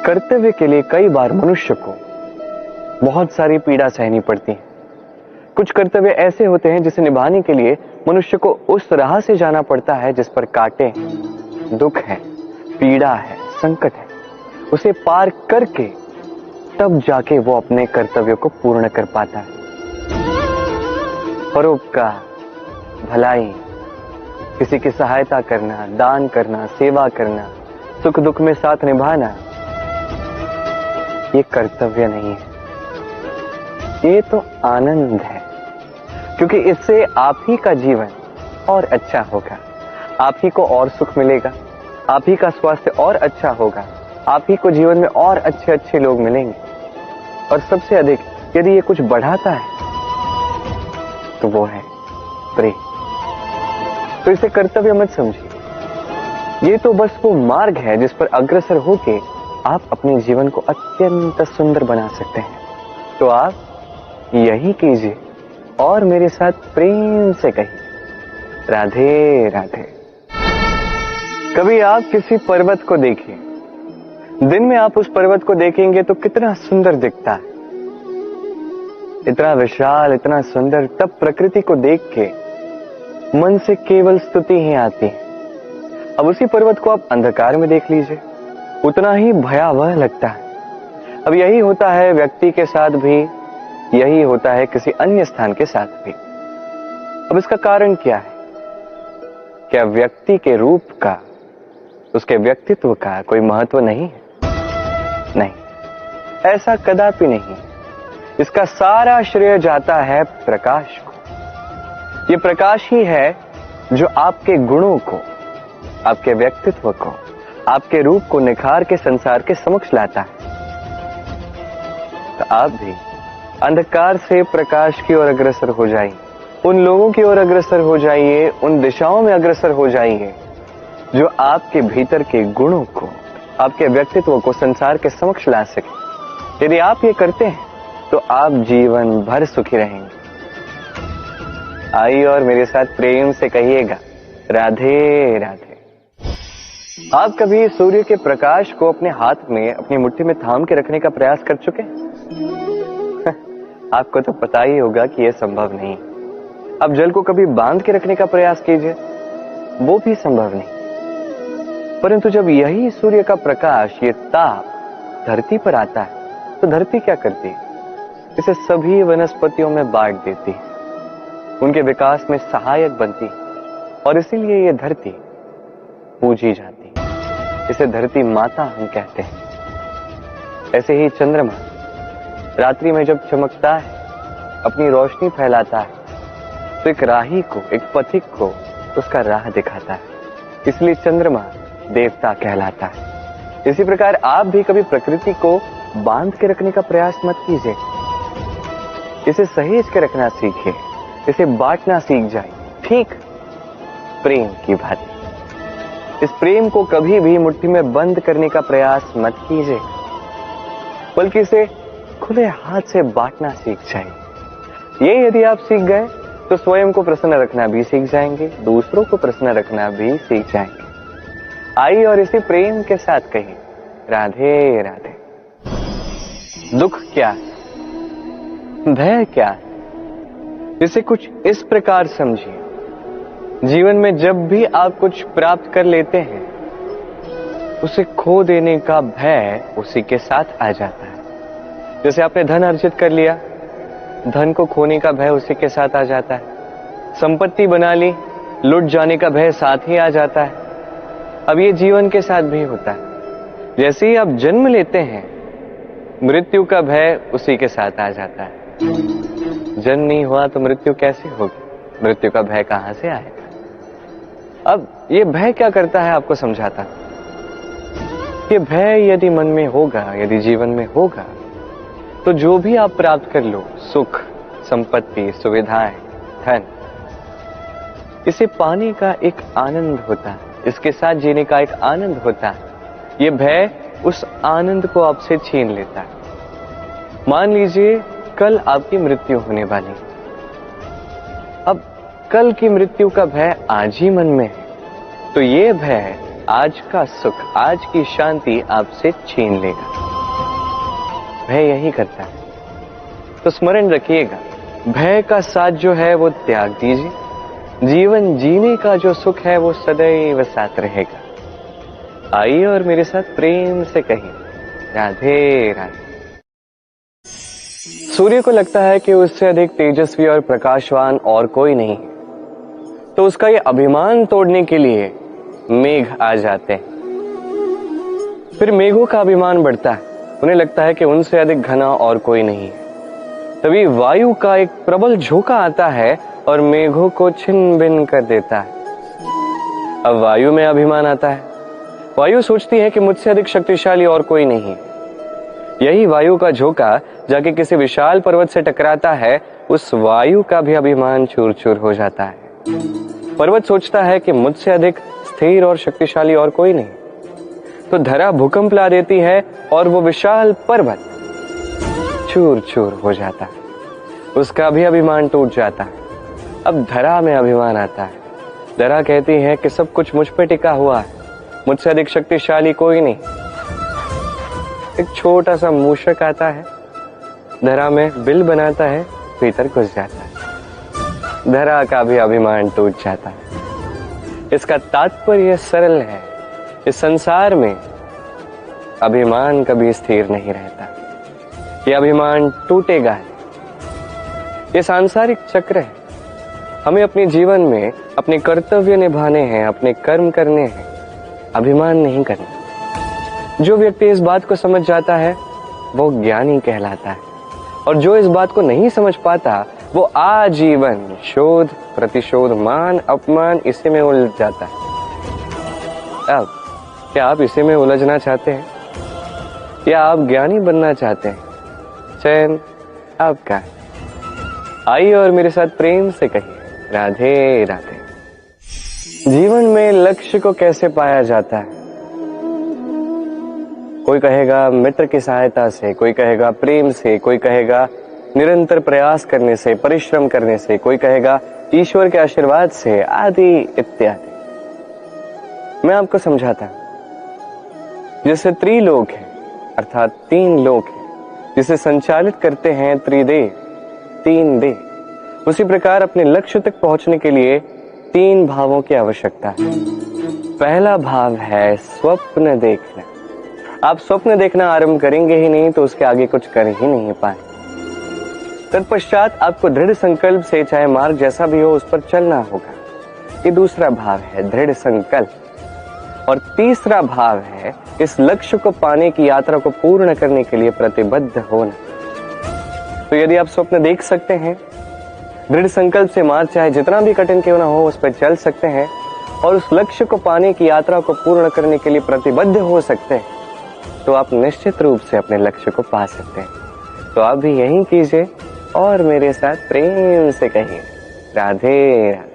कर्तव्य के लिए कई बार मनुष्य को बहुत सारी पीड़ा सहनी पड़ती है। कुछ कर्तव्य ऐसे होते हैं जिसे निभाने के लिए मनुष्य को उस राह से जाना पड़ता है जिस पर कांटे हैं, दुख है, पीड़ा है, संकट है। उसे पार करके तब जाके वो अपने कर्तव्यों को पूर्ण कर पाता है। परोपकार, भलाई, किसी की सहायता करना, दान करना, सेवा करना, सुख दुख में साथ निभाना, ये कर्तव्य नहीं है, ये तो आनंद है। क्योंकि इससे आप ही का जीवन और अच्छा होगा, आप ही को और सुख मिलेगा, आप ही का स्वास्थ्य और अच्छा होगा, आप ही को जीवन में और अच्छे अच्छे लोग मिलेंगे। और सबसे अधिक यदि ये कुछ बढ़ाता है तो वो है प्रेम। तो इसे कर्तव्य मत समझिए, ये तो बस वो मार्ग है जिस पर अग्रसर होके आप अपने जीवन को अत्यंत सुंदर बना सकते हैं। तो आप यही कीजिए और मेरे साथ प्रेम से कहिए, राधे राधे। कभी आप किसी पर्वत को देखिए, दिन में आप उस पर्वत को देखेंगे तो कितना सुंदर दिखता है, इतना विशाल, इतना सुंदर। तब प्रकृति को देख के मन से केवल स्तुति ही आती है। अब उसी पर्वत को आप अंधकार में देख लीजिए, उतना ही भयावह लगता है। अब यही होता है व्यक्ति के साथ भी, यही होता है किसी अन्य स्थान के साथ भी। अब इसका कारण क्या है? क्या व्यक्ति के रूप का, उसके व्यक्तित्व का कोई महत्व नहीं है? नहीं, ऐसा कदापि नहीं। इसका सारा श्रेय जाता है प्रकाश को। ये प्रकाश ही है जो आपके गुणों को, आपके व्यक्तित्व को, आपके रूप को निखार के संसार के समक्ष लाता है। तो आप भी अंधकार से प्रकाश की ओर अग्रसर हो जाइए, उन लोगों की ओर अग्रसर हो जाइए, उन दिशाओं में अग्रसर हो जाइए जो आपके भीतर के गुणों को, आपके व्यक्तित्व को संसार के समक्ष ला सके। यदि आप ये करते हैं तो आप जीवन भर सुखी रहेंगे। आइए और मेरे साथ प्रेम से कहिएगा, राधे राधे। आप कभी सूर्य के प्रकाश को अपने हाथ में, अपनी मुट्ठी में थाम के रखने का प्रयास कर चुके हैं? आपको तो पता ही होगा कि यह संभव नहीं। अब जल को कभी बांध के रखने का प्रयास कीजिए, वो भी संभव नहीं। परंतु जब यही सूर्य का प्रकाश, ये ताप धरती पर आता है तो धरती क्या करती है? इसे सभी वनस्पतियों में बांट देती है, उनके विकास में सहायक बनती है और इसीलिए ये धरती पूजी जाती है। इसे धरती माता हम कहते हैं। ऐसे ही चंद्रमा रात्रि में जब चमकता है, अपनी रोशनी फैलाता है, तो एक राही को, एक पथिक को उसका राह दिखाता है। इसलिए चंद्रमा देवता कहलाता है। इसी प्रकार आप भी कभी प्रकृति को बांध के रखने का प्रयास मत कीजिए, इसे सहेज के रखना सीखिए, इसे बांटना सीख जाए, ठीक प्रेम की भांति। इस प्रेम को कभी भी मुट्ठी में बंद करने का प्रयास मत कीजिए, बल्कि इसे खुले हाथ से बांटना सीख जाइए। ये यदि आप सीख गए तो स्वयं को प्रसन्न रखना भी सीख जाएंगे, दूसरों को प्रसन्न रखना भी सीख जाएंगे। आइए और इसी प्रेम के साथ कहिए, राधे राधे। दुख क्या है? भय क्या है? इसे कुछ इस प्रकार समझिए, जीवन में जब भी आप कुछ प्राप्त कर लेते हैं, उसे खो देने का भय उसी के साथ आ जाता है। जैसे आपने धन अर्जित कर लिया, धन को खोने का भय उसी के साथ आ जाता है। संपत्ति बना ली, लुट जाने का भय साथ ही आ जाता है। अब ये जीवन के साथ भी होता है। जैसे ही आप जन्म लेते हैं, मृत्यु का भय उसी के साथ आ जाता है। जन्म नहीं हुआ तो मृत्यु कैसे होगी? मृत्यु का भय कहां से आएगा? अब ये भय क्या करता है आपको समझाता। ये भय यदि मन में होगा, यदि जीवन में होगा, तो जो भी आप प्राप्त कर लो, सुख, संपत्ति, सुविधाएं, धन, इसे पाने का एक आनंद होता है, इसके साथ जीने का एक आनंद होता है। ये भय उस आनंद को आपसे छीन लेता है। मान लीजिए कल आपकी मृत्यु होने वाली है। अब कल की मृत्यु का भय आज ही मन में है, तो ये भय आज का सुख, आज की शांति आपसे छीन लेगा। भय यही करता है। तो स्मरण रखिएगा, भय का साथ जो है वो त्याग दीजिए। जीवन जीने का जो सुख है वो सदैव साथ रहेगा। आइए और मेरे साथ प्रेम से कहिए, राधे राधे। सूर्य को लगता है कि उससे अधिक तेजस्वी और प्रकाशवान और कोई नहीं है, तो उसका ये अभिमान तोड़ने के लिए मेघ आ जाते हैं। फिर मेघों का अभिमान बढ़ता है, उन्हें लगता है कि उनसे अधिक घना और कोई नहीं है। तभी वायु का एक प्रबल झोंका आता है और मेघों को छिन्न भिन्न कर देता है। अब वायु में अभिमान आता है। वायु सोचती है कि मुझसे अधिक शक्तिशाली और कोई नहीं है। यही वायु का झोंका जाके किसी विशाल पर्वत से टकराता है, उस वायु का भी अभिमान चूर चूर हो जाता है। पर्वत सोचता है कि मुझसे अधिक स्थिर और शक्तिशाली और कोई नहीं, तो धरा भूकंप ला देती है और वो विशाल पर्वत चूर चूर हो जाता है। उसका भी अभिमान टूट जाता है। अब धरा में अभिमान आता है। धरा कहती है कि सब कुछ मुझ पे टिका हुआ है, मुझसे अधिक शक्तिशाली कोई नहीं। एक छोटा सा मूषक आता है, धरा में बिल बनाता है, भीतर घुस जाता है। धरा का भी अभिमान टूट जाता है। इसका तात्पर्य सरल है, इस संसार में अभिमान कभी स्थिर नहीं रहता। ये अभिमान टूटेगा। ये सांसारिक चक्र है। हमें अपने जीवन में अपने कर्तव्य निभाने हैं, अपने कर्म करने हैं, अभिमान नहीं करना। जो व्यक्ति इस बात को समझ जाता है वो ज्ञानी कहलाता है, और जो इस बात को नहीं समझ पाता वो आजीवन शोध प्रतिशोध मान अपमान इसी में उलझ जाता है। अब क्या आप इसी में उलझना चाहते हैं या आप ज्ञानी बनना चाहते हैं? चयन आपका है। आइए और मेरे साथ प्रेम से कहिए, राधे राधे। जीवन में लक्ष्य को कैसे पाया जाता है? कोई कहेगा मित्र की सहायता से, कोई कहेगा प्रेम से, कोई कहेगा निरंतर प्रयास करने से, परिश्रम करने से, कोई कहेगा ईश्वर के आशीर्वाद से, आदि इत्यादि। मैं आपको समझाता हूं। जैसे त्रिलोक है, अर्थात 3 लोक है, जिसे संचालित करते हैं त्रिदेव, 3 देव, उसी प्रकार अपने लक्ष्य तक पहुंचने के लिए 3 भावों की आवश्यकता है। पहला भाव है स्वप्न देखना। आप स्वप्न देखना आरंभ करेंगे ही नहीं तो उसके आगे कुछ कर ही नहीं पाए। तत्पश्चात आपको दृढ़ संकल्प से, चाहे मार्ग जैसा भी हो, उस पर चलना होगा। ये दूसरा भाव है, दृढ़ संकल्प। और तीसरा भाव है इस लक्ष्य को पाने की यात्रा को पूर्ण करने के लिए प्रतिबद्ध होना। तो यदि आप स्वप्न देख सकते हैं, दृढ़ संकल्प से मार्ग चाहे जितना भी कठिन क्यों ना हो उस पर चल सकते हैं, और उस लक्ष्य को पाने की यात्रा को पूर्ण करने के लिए प्रतिबद्ध हो सकते हैं, तो आप निश्चित रूप से अपने लक्ष्य को पा सकते हैं। तो आप भी यही कीजिए और मेरे साथ प्रेम से कहिए, राधे राधे।